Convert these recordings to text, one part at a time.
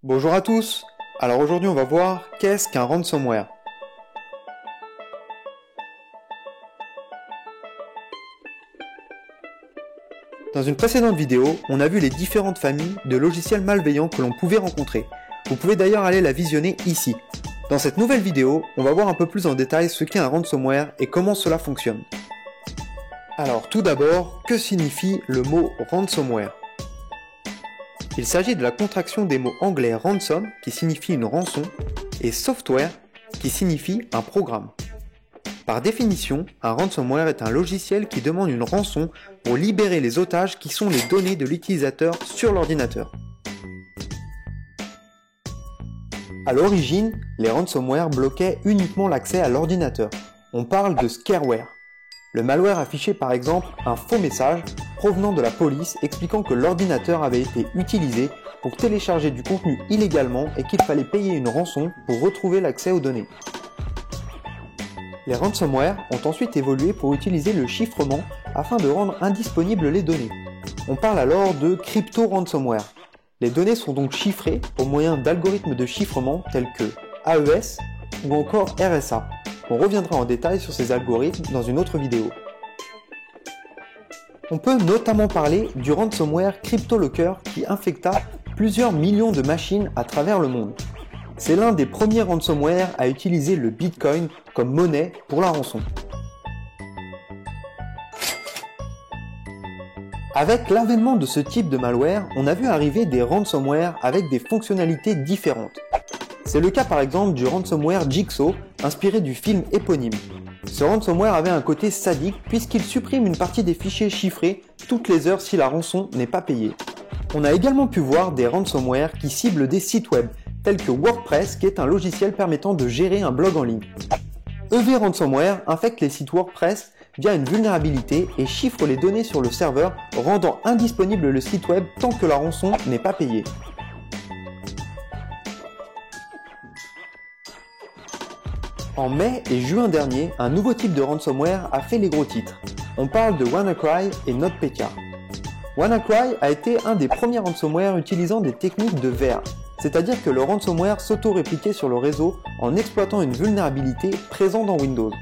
Bonjour à tous. Alors aujourd'hui on va voir qu'est-ce qu'un ransomware. Dans une précédente vidéo, on a vu les différentes familles de logiciels malveillants que l'on pouvait rencontrer. Vous pouvez d'ailleurs aller la visionner ici. Dans cette nouvelle vidéo, on va voir un peu plus en détail ce qu'est un ransomware et comment cela fonctionne. Alors tout d'abord, que signifie le mot ransomware ? Il s'agit de la contraction des mots anglais ransom, qui signifie une rançon, et software, qui signifie un programme. Par définition, un ransomware est un logiciel qui demande une rançon pour libérer les otages qui sont les données de l'utilisateur sur l'ordinateur. À l'origine, les ransomware bloquaient uniquement l'accès à l'ordinateur. On parle de scareware. Le malware affichait par exemple un faux message provenant de la police expliquant que l'ordinateur avait été utilisé pour télécharger du contenu illégalement et qu'il fallait payer une rançon pour retrouver l'accès aux données. Les ransomware ont ensuite évolué pour utiliser le chiffrement afin de rendre indisponibles les données. On parle alors de crypto-ransomware. Les données sont donc chiffrées au moyen d'algorithmes de chiffrement tels que AES ou encore RSA. On reviendra en détail sur ces algorithmes dans une autre vidéo. On peut notamment parler du ransomware CryptoLocker qui infecta plusieurs millions de machines à travers le monde. C'est l'un des premiers ransomware à utiliser le Bitcoin comme monnaie pour la rançon. Avec l'avènement de ce type de malware, on a vu arriver des ransomware avec des fonctionnalités différentes. C'est le cas par exemple du ransomware Jigsaw, inspiré du film éponyme. Ce ransomware avait un côté sadique puisqu'il supprime une partie des fichiers chiffrés toutes les heures si la rançon n'est pas payée. On a également pu voir des ransomware qui ciblent des sites web, tels que WordPress qui est un logiciel permettant de gérer un blog en ligne. EV Ransomware infecte les sites WordPress via une vulnérabilité et chiffre les données sur le serveur, rendant indisponible le site web tant que la rançon n'est pas payée. En mai et juin dernier, un nouveau type de ransomware a fait les gros titres. On parle de WannaCry et NotPetya. WannaCry a été un des premiers ransomware utilisant des techniques de VR, c'est-à-dire que le ransomware s'auto-répliquait sur le réseau en exploitant une vulnérabilité présente dans Windows.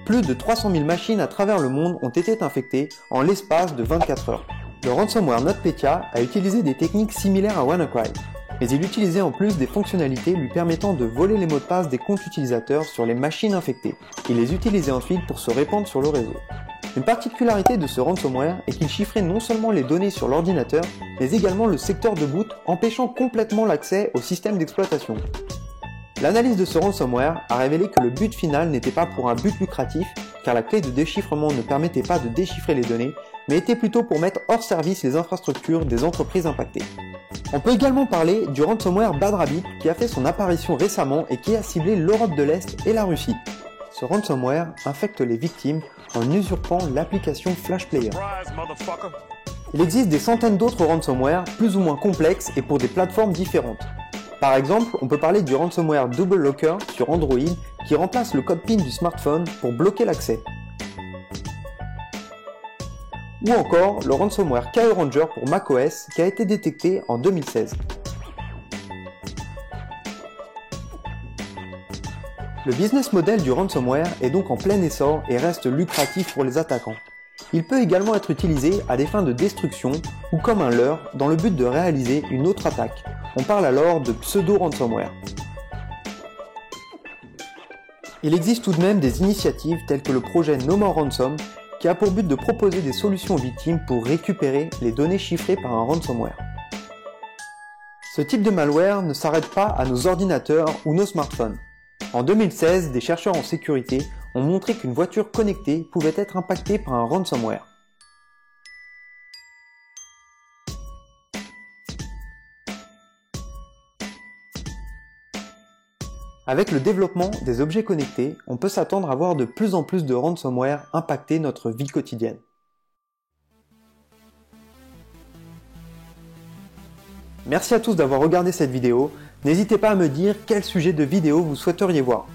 Plus de 300 000 machines à travers le monde ont été infectées en l'espace de 24 heures. Le ransomware NotPetya a utilisé des techniques similaires à WannaCry, mais il utilisait en plus des fonctionnalités lui permettant de voler les mots de passe des comptes utilisateurs sur les machines infectées. Il les utilisait ensuite pour se répandre sur le réseau. Une particularité de ce ransomware est qu'il chiffrait non seulement les données sur l'ordinateur, mais également le secteur de boot, empêchant complètement l'accès au système d'exploitation. L'analyse de ce ransomware a révélé que le but final n'était pas pour un but lucratif, car la clé de déchiffrement ne permettait pas de déchiffrer les données, mais était plutôt pour mettre hors service les infrastructures des entreprises impactées. On peut également parler du ransomware BadRabbit qui a fait son apparition récemment et qui a ciblé l'Europe de l'Est et la Russie. Ce ransomware infecte les victimes en usurpant l'application FlashPlayer. Il existe des centaines d'autres ransomware plus ou moins complexes et pour des plateformes différentes. Par exemple, on peut parler du ransomware Double Locker sur Android qui remplace le code PIN du smartphone pour bloquer l'accès. Ou encore le ransomware KeyRanger pour macOS qui a été détecté en 2016. Le business model du ransomware est donc en plein essor et reste lucratif pour les attaquants. Il peut également être utilisé à des fins de destruction ou comme un leurre dans le but de réaliser une autre attaque. On parle alors de pseudo-ransomware. Il existe tout de même des initiatives telles que le projet No More Ransom qui a pour but de proposer des solutions aux victimes pour récupérer les données chiffrées par un ransomware. Ce type de malware ne s'arrête pas à nos ordinateurs ou nos smartphones. En 2016, des chercheurs en sécurité ont montré qu'une voiture connectée pouvait être impactée par un ransomware. Avec le développement des objets connectés, on peut s'attendre à voir de plus en plus de ransomware impacter notre vie quotidienne. Merci à tous d'avoir regardé cette vidéo. N'hésitez pas à me dire quel sujet de vidéo vous souhaiteriez voir.